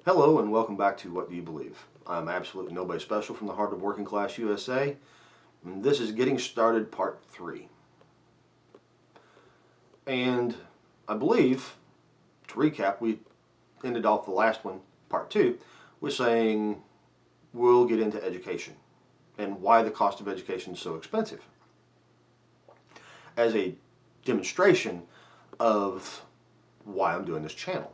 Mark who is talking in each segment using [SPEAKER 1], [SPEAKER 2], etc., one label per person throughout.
[SPEAKER 1] Hello and welcome back to What Do You Believe? I'm absolutely nobody special from the heart of working class USA. And this is Getting Started Part 3. And I believe, to recap, we ended off the last one, Part 2, with saying we'll get into education and why the cost of education is so expensive as a demonstration of why I'm doing this channel.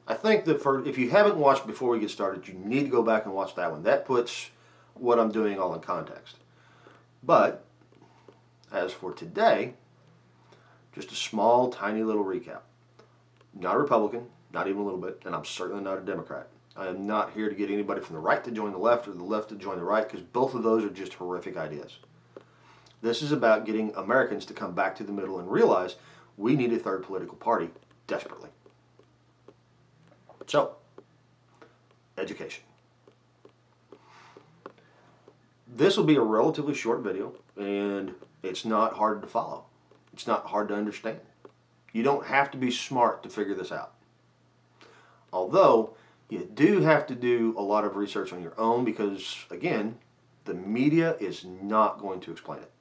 [SPEAKER 1] I think that if you haven't watched before we get started, you need to go back and watch that one. That puts what I'm doing all in context. But as for today, just a small, tiny little recap. Not a Republican, not even a little bit, and I'm certainly not a Democrat. I am not here to get anybody from the right to join the left or the left to join the right, because both of those are just horrific ideas. This is about getting Americans to come back to the middle and realize we need a third political party desperately. So, education. This will be a relatively short video, and it's not hard to follow. It's not hard to understand. You don't have to be smart to figure this out. Although, you do have to do a lot of research on your own because, again, the media is not going to explain it.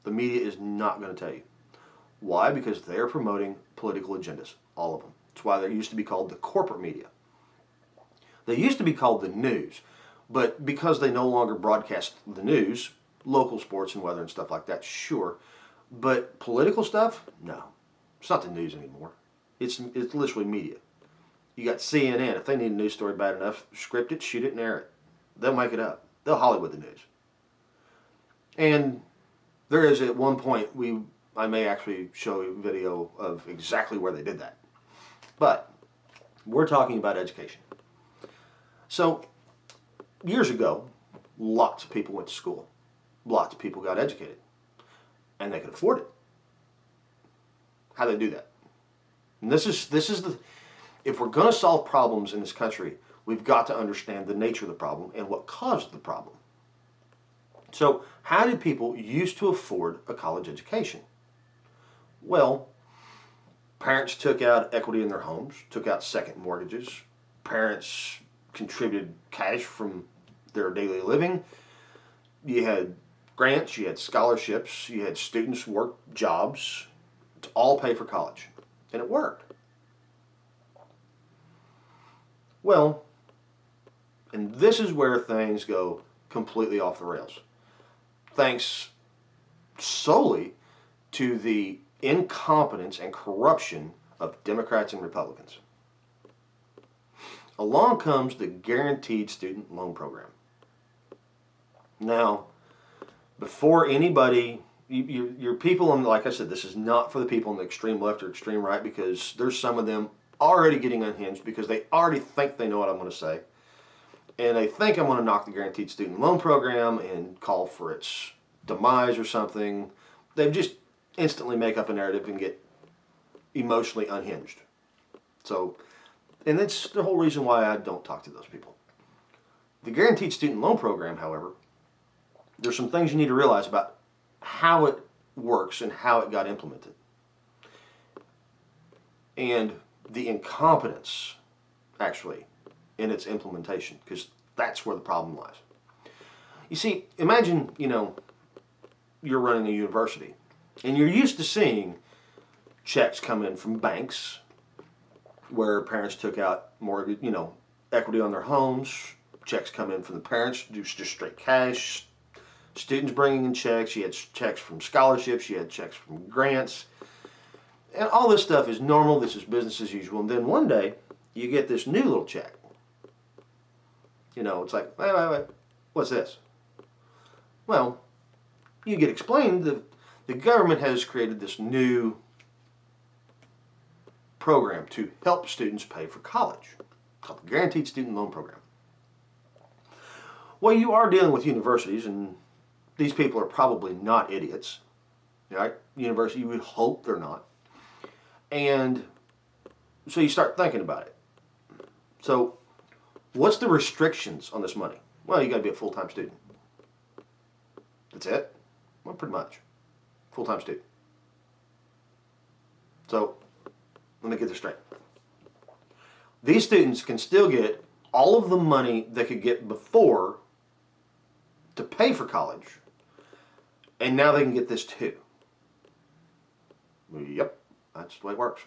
[SPEAKER 1] The media is not going to tell you. Why? Because they're promoting political agendas, all of them. That's why they used to be called the corporate media. They used to be called the news, but because they no longer broadcast the news, local sports and weather and stuff like that, sure. But political stuff, no. It's not the news anymore. It's literally media. You got CNN. If they need a news story bad enough, script it, shoot it, and air it. They'll make it up. They'll Hollywood the news. And there is at one point, I may actually show a video of exactly where they did that. But we're talking about education. So, years ago, lots of people went to school. Lots of people got educated. And they could afford it. How do they do that? And this is the, if we're going to solve problems in this country, we've got to understand the nature of the problem and what caused the problem. So, how did people used to afford a college education? Well, parents took out equity in their homes, took out second mortgages. Parents contributed cash from their daily living. You had grants, you had scholarships, you had students work jobs to all pay for college. And it worked. Well, and this is where things go completely off the rails. Thanks solely to the incompetence and corruption of Democrats and Republicans. Along comes the Guaranteed Student Loan Program. Now, before anybody, your people, and like I said, this is not for the people on the extreme left or extreme right, because there's some of them already getting unhinged because they already think they know what I'm going to say. And they think I'm going to knock the Guaranteed Student Loan Program and call for its demise or something. They just instantly make up a narrative and get emotionally unhinged. So, and that's the whole reason why I don't talk to those people. The Guaranteed Student Loan Program, however, there's some things you need to realize about how it works and how it got implemented. And the incompetence, actually, in its implementation, because that's where the problem lies. You see, imagine, you're running a university, and you're used to seeing checks come in from banks where parents took out mortgage, equity on their homes. Checks come in from the parents, just straight cash. Students bringing in checks. You had checks from scholarships. You had checks from grants. And all this stuff is normal. This is business as usual. And then one day, you get this new little check. It's like, wait, what's this? Well, you get explained that the government has created this new program to help students pay for college, called the Guaranteed Student Loan Program. Well, you are dealing with universities, and these people are probably not idiots. Right? University, you would hope they're not. And so you start thinking about it. So, what's the restrictions on this money? Well, you got to be a full-time student. That's it? Well, pretty much. Full-time student. So, let me get this straight. These students can still get all of the money they could get before to pay for college, and now they can get this too. Yep, that's the way it works.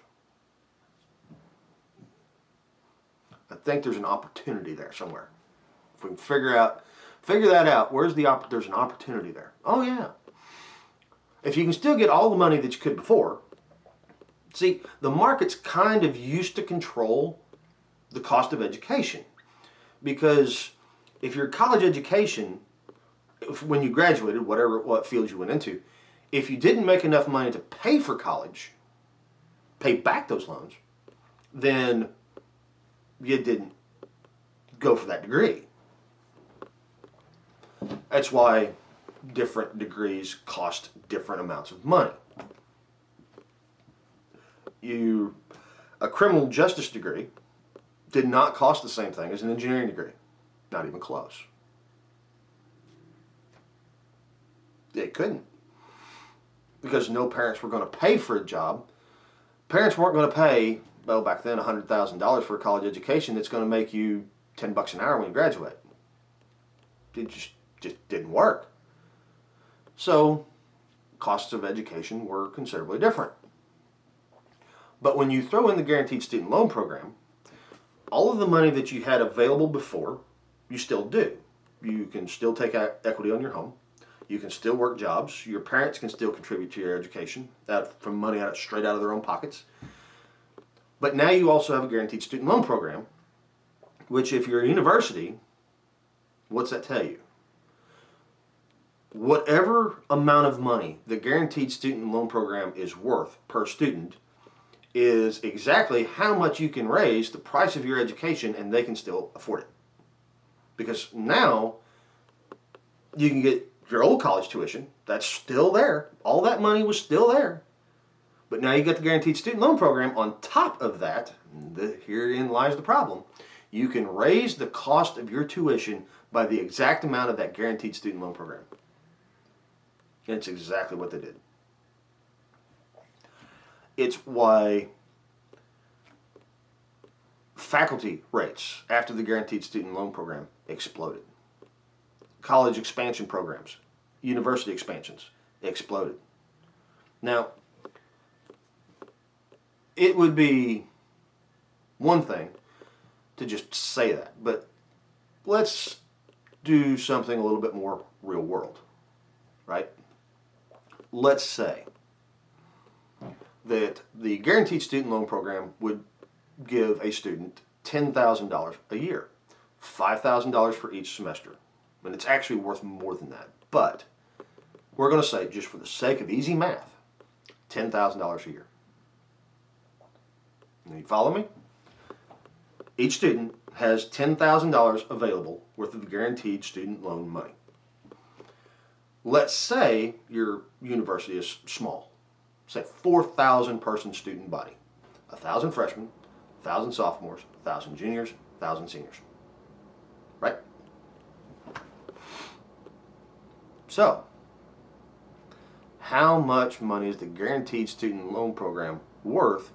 [SPEAKER 1] I think there's an opportunity there somewhere. If we can figure that out, there's an opportunity there. Oh yeah. If you can still get all the money that you could before, see, the market's kind of used to control the cost of education. Because if your college education, when you graduated, what field you went into, if you didn't make enough money to pay for college, pay back those loans, then you didn't go for that degree. That's why different degrees cost different amounts of money. A criminal justice degree did not cost the same thing as an engineering degree. Not even close. It couldn't. Because no parents were going to pay for a job. Parents weren't going to pay, well, back then, $100,000 for a college education that's going to make you $10 an hour when you graduate. It just didn't work. So, costs of education were considerably different. But when you throw in the Guaranteed Student Loan Program, all of the money that you had available before, you still do. You can still take equity on your home. You can still work jobs. Your parents can still contribute to your education from money straight out of their own pockets. But now you also have a Guaranteed Student Loan Program, which if you're a university, what's that tell you? Whatever amount of money the Guaranteed Student Loan Program is worth per student is exactly how much you can raise the price of your education and they can still afford it. Because now you can get your old college tuition, that's still there. All that money was still there. But now you got the Guaranteed Student Loan Program on top of that. Herein lies the problem. You can raise the cost of your tuition by the exact amount of that Guaranteed Student Loan Program. And it's exactly what they did. It's why faculty rates after the Guaranteed Student Loan Program exploded. College expansion programs, university expansions exploded. Now, it would be one thing to just say that, but let's do something a little bit more real world, right? Let's say that the Guaranteed Student Loan Program would give a student $10,000 a year, $5,000 for each semester. And it's actually worth more than that. But we're going to say, just for the sake of easy math, $10,000 a year. You follow me? Each student has $10,000 available worth of guaranteed student loan money. Let's say your university is small. Say 4,000 person student body. 1,000 freshmen, 1,000 sophomores, 1,000 juniors, 1,000 seniors. Right? So, how much money is the Guaranteed Student Loan Program worth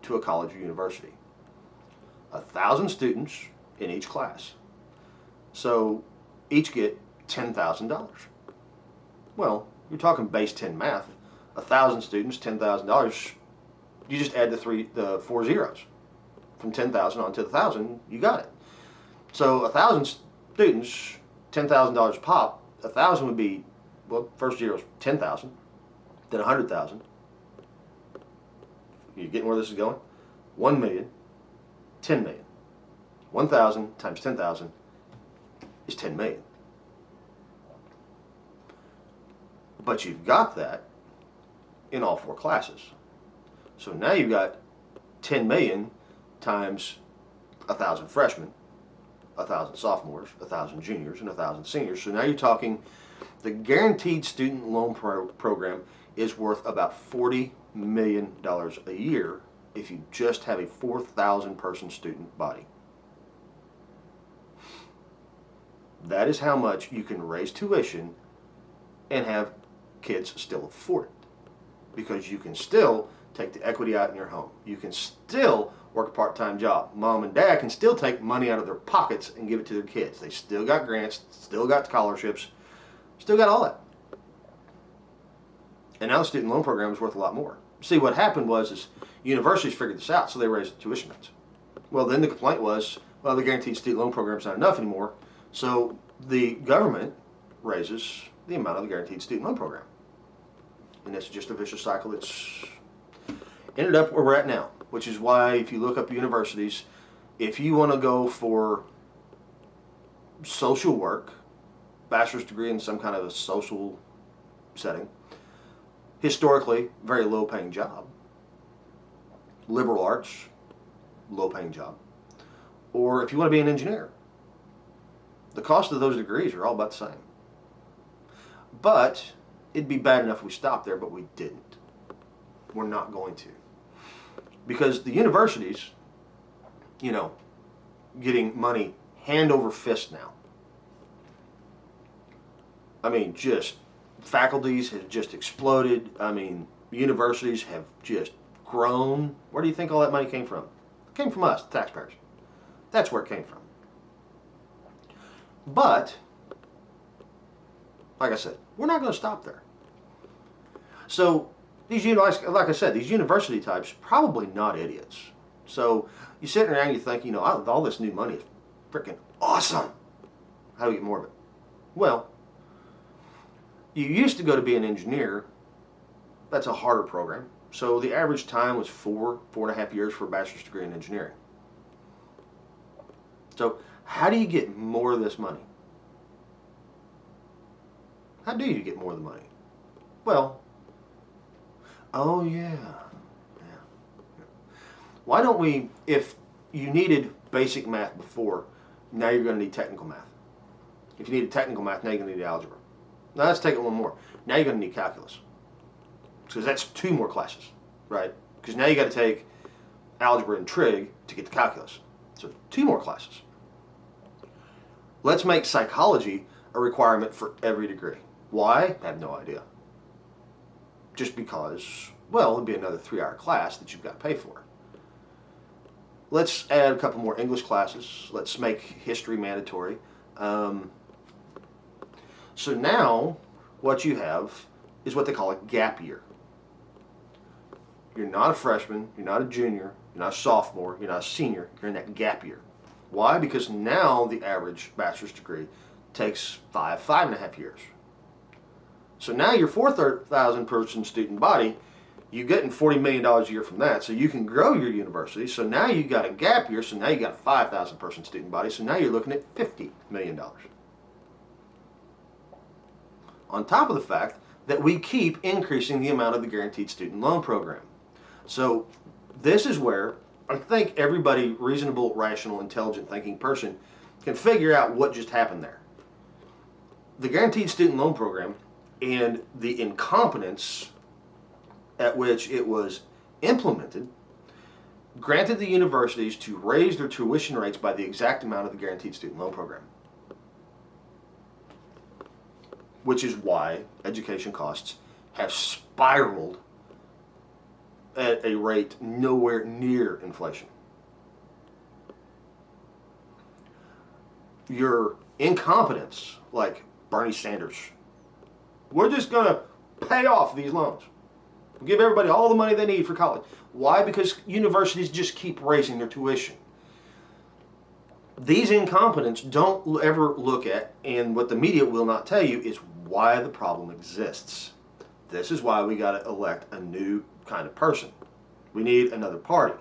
[SPEAKER 1] to a college or university? 1,000 students in each class. So, each get $10,000. Well, you're talking base 10 math. 1,000 students, $10,000. You just add the four zeros. From 10,000 on to 1,000, you got it. So 1,000 students, $10,000 pop. 1,000 would be, well, first zero's 10,000, then 100,000. You getting where this is going? 1 million, 10 million. 1,000 times 10,000 is 10 million. But you've got that in all four classes. So now you've got 10 million times 1,000 freshmen, 1,000 sophomores, 1,000 juniors, and 1,000 seniors. So now you're talking the Guaranteed Student Loan Program is worth about $40 million a year if you just have a 4,000 person student body. That is how much you can raise tuition and have kids still afford it. Because you can still take the equity out in your home. You can still work a part-time job. Mom and dad can still take money out of their pockets and give it to their kids. They still got grants, still got scholarships, still got all that. And now the student loan program is worth a lot more. See, what happened was universities figured this out, so they raised the tuition rates. Well, then the complaint was, well, the guaranteed student loan program is not enough anymore, so the government raises the amount of the guaranteed student loan program. And that's just a vicious cycle that's ended up where we're at now, which is why if you look up universities, if you want to go for social work, bachelor's degree in some kind of a social setting, historically, very low paying job, liberal arts, low paying job, or if you want to be an engineer, the cost of those degrees are all about the same. But it'd be bad enough if we stopped there, but we didn't. We're not going to. Because the universities, you know, getting money hand over fist now. I mean, just faculties have just exploded. I mean, universities have just grown. Where do you think all that money came from? It came from us, the taxpayers. That's where it came from. But, like I said, we're not going to stop there. So, these, like I said, these university types, probably not idiots. So, you sit around and you think, you know, all this new money is freaking awesome. How do we get more of it? Well, you used to go to be an engineer. That's a harder program. So the average time was 4.5 years for a bachelor's degree in engineering. So how do you get more of this money? How do you get more of the money? Well, oh yeah. Why don't we, if you needed basic math before, now you're going to need technical math. If you needed technical math, now you're going to need algebra. Now let's take it one more. Now you're going to need calculus. Because that's 2 more classes, right? Because now you got to take algebra and trig to get the calculus. So 2 more classes. Let's make psychology a requirement for every degree. Why? I have no idea. Just because, well, it'd be another 3-hour class that you've got to pay for. Let's add a couple more English classes. Let's make history mandatory. So now what you have is what they call a gap year. You're not a freshman, you're not a junior, you're not a sophomore, you're not a senior, you're in that gap year. Why? Because now the average bachelor's degree takes 5.5 years. So now your 4,000 person student body, you're getting $40 million a year from that, so you can grow your university. So now you got a gap year, so now you got a 5,000 person student body, so now you're looking at $50 million. On top of the fact that we keep increasing the amount of the guaranteed student loan program. So this is where I think everybody, reasonable, rational, intelligent thinking person, can figure out what just happened there. The guaranteed student loan program and the incompetence at which it was implemented granted the universities to raise their tuition rates by the exact amount of the guaranteed student loan program. Which is why education costs have spiraled at a rate nowhere near inflation. Your incompetence, like Bernie Sanders, we're just going to pay off these loans. We'll give everybody all the money they need for college. Why? Because universities just keep raising their tuition. These incompetents don't ever look at, and what the media will not tell you, is why the problem exists. This is why we got to elect a new kind of person. We need another party,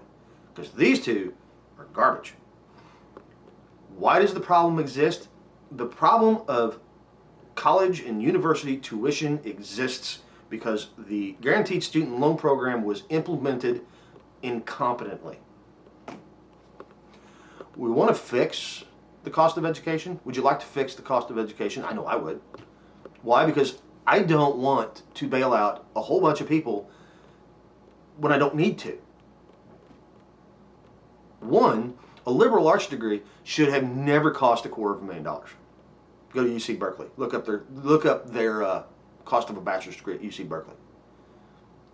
[SPEAKER 1] because these two are garbage. Why does the problem exist? The problem of college and university tuition exists because the guaranteed student loan program was implemented incompetently. We want to fix the cost of education. Would you like to fix the cost of education? I know I would. Why? Because I don't want to bail out a whole bunch of people when I don't need to. One, a liberal arts degree should have never cost $250,000. Go to UC Berkeley. Look up their cost of a bachelor's degree at UC Berkeley.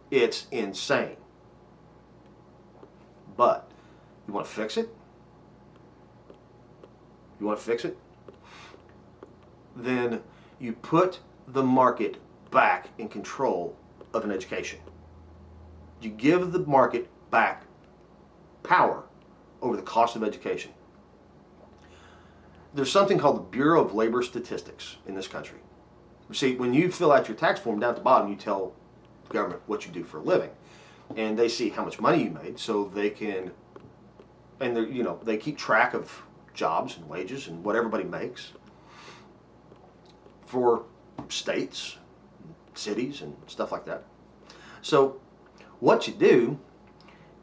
[SPEAKER 1] It's insane. But You want to fix it? You want to fix it? Then you put the market back in control of an education. You give the market back power over the cost of education. There's something called the Bureau of Labor Statistics in this country. You see, when you fill out your tax form, down at the bottom you tell the government what you do for a living. And they see how much money you made, so they can, and they keep track of jobs and wages and what everybody makes for states, cities, and stuff like that. So what you do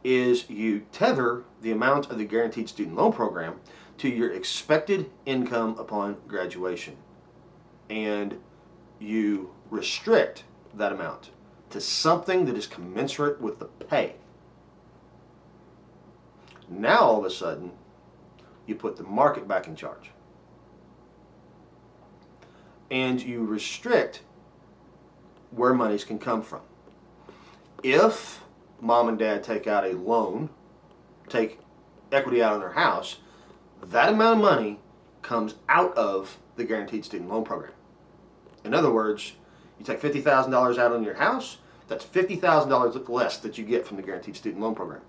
[SPEAKER 1] is you tether the amount of the Guaranteed Student Loan Program to your expected income upon graduation. And you restrict that amount to something that is commensurate with the pay. Now all of a sudden, you put the market back in charge. And you restrict where monies can come from. If mom and dad take out a loan, take equity out on their house, that amount of money comes out of the Guaranteed Student Loan Program. In other words, you take $50,000 out on your house, that's $50,000 less that you get from the Guaranteed Student Loan Program.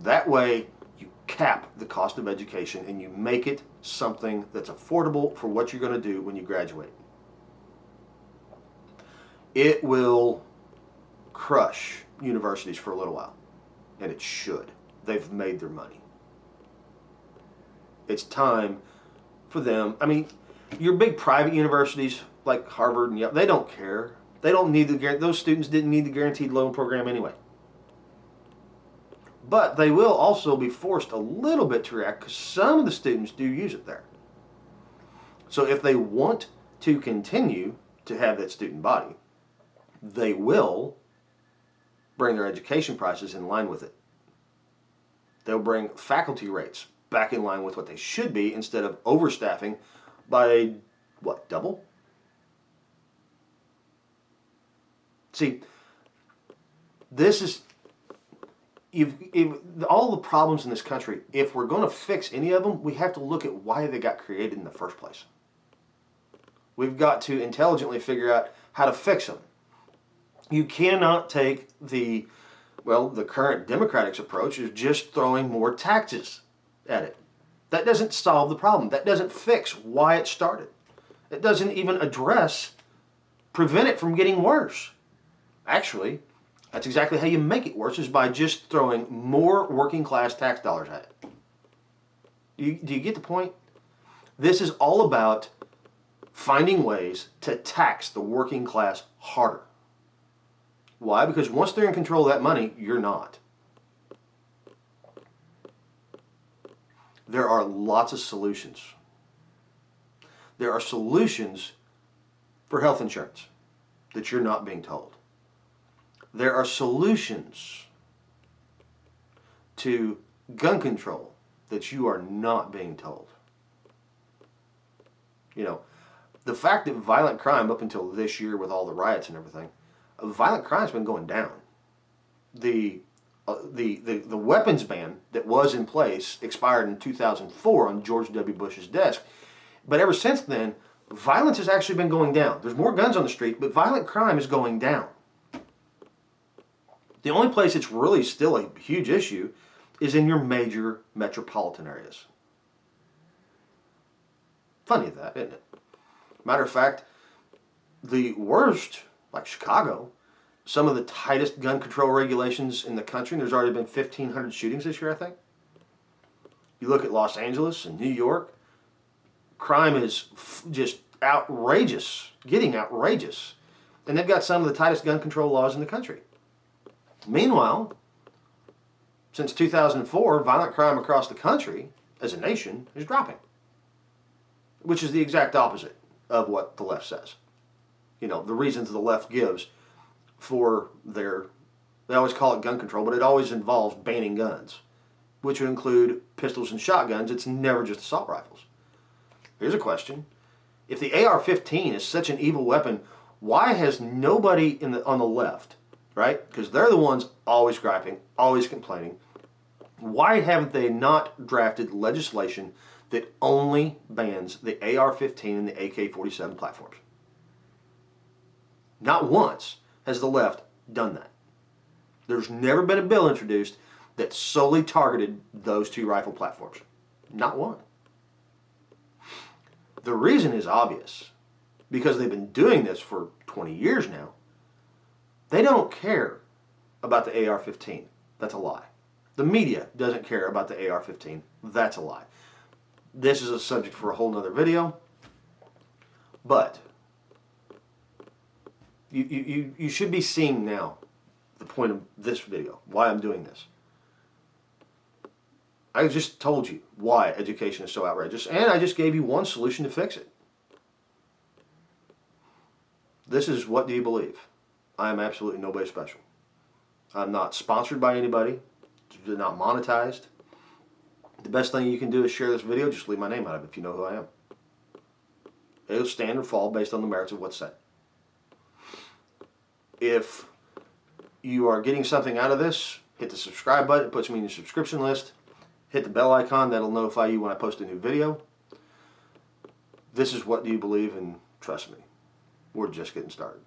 [SPEAKER 1] That way, you cap the cost of education and you make it something that's affordable for what you're going to do when you graduate. It will crush universities for a little while, and it should. They've made their money. It's time for them. I mean, your big private universities like Harvard and Yale, they don't care. They don't need those students didn't need the Guaranteed Loan Program anyway. But they will also be forced a little bit to react because some of the students do use it there. So if they want to continue to have that student body, they will bring their education prices in line with it. They'll bring faculty rates back in line with what they should be instead of overstaffing by, what, double? See, this is, all the problems in this country, if we're going to fix any of them, we have to look at why they got created in the first place. We've got to intelligently figure out how to fix them. You cannot take the current Democratic approach is just throwing more taxes at it. That doesn't solve the problem. That doesn't fix why it started. It doesn't even prevent it from getting worse. Actually, that's exactly how you make it worse, is by just throwing more working class tax dollars at it. Do you get the point? This is all about finding ways to tax the working class harder. Why? Because once they're in control of that money, you're not. There are lots of solutions. There are solutions for health insurance that you're not being told. There are solutions to gun control that you are not being told. The fact that violent crime up until this year with all the riots and everything, violent crime's been going down. The weapons ban that was in place expired in 2004 on George W. Bush's desk. But ever since then, violence has actually been going down. There's more guns on the street, but violent crime is going down. The only place it's really still a huge issue is in your major metropolitan areas. Funny that, isn't it? Matter of fact, the worst, like Chicago, some of the tightest gun control regulations in the country, and there's already been 1,500 shootings this year, I think. You look at Los Angeles and New York, crime is just outrageous, getting outrageous. And they've got some of the tightest gun control laws in the country. Meanwhile, since 2004, violent crime across the country, as a nation, is dropping. Which is the exact opposite of what the left says. The reasons the left gives for they always call it gun control, but it always involves banning guns, which would include pistols and shotguns. It's never just assault rifles. Here's a question. If the AR-15 is such an evil weapon, why has nobody on the left, right? Because they're the ones always griping, always complaining. Why haven't they not drafted legislation that only bans the AR-15 and the AK-47 platforms? Not once has the left done that. There's never been a bill introduced that solely targeted those two rifle platforms. Not one. The reason is obvious. Because they've been doing this for 20 years now. They don't care about the AR-15. That's a lie. The media doesn't care about the AR-15. That's a lie. This is a subject for a whole nother video. But you should be seeing now the point of this video, why I'm doing this. I just told you why education is so outrageous, and I just gave you one solution to fix it. This is What Do You Believe? I am absolutely nobody special. I'm not sponsored by anybody. It's not monetized. The best thing you can do is share this video. Just leave my name out of it if you know who I am. It'll stand or fall based on the merits of what's said. If you are getting something out of this, hit the subscribe button. It puts me in your subscription list. Hit the bell icon. That'll notify you when I post a new video. This is What Do You Believe? And trust me, we're just getting started.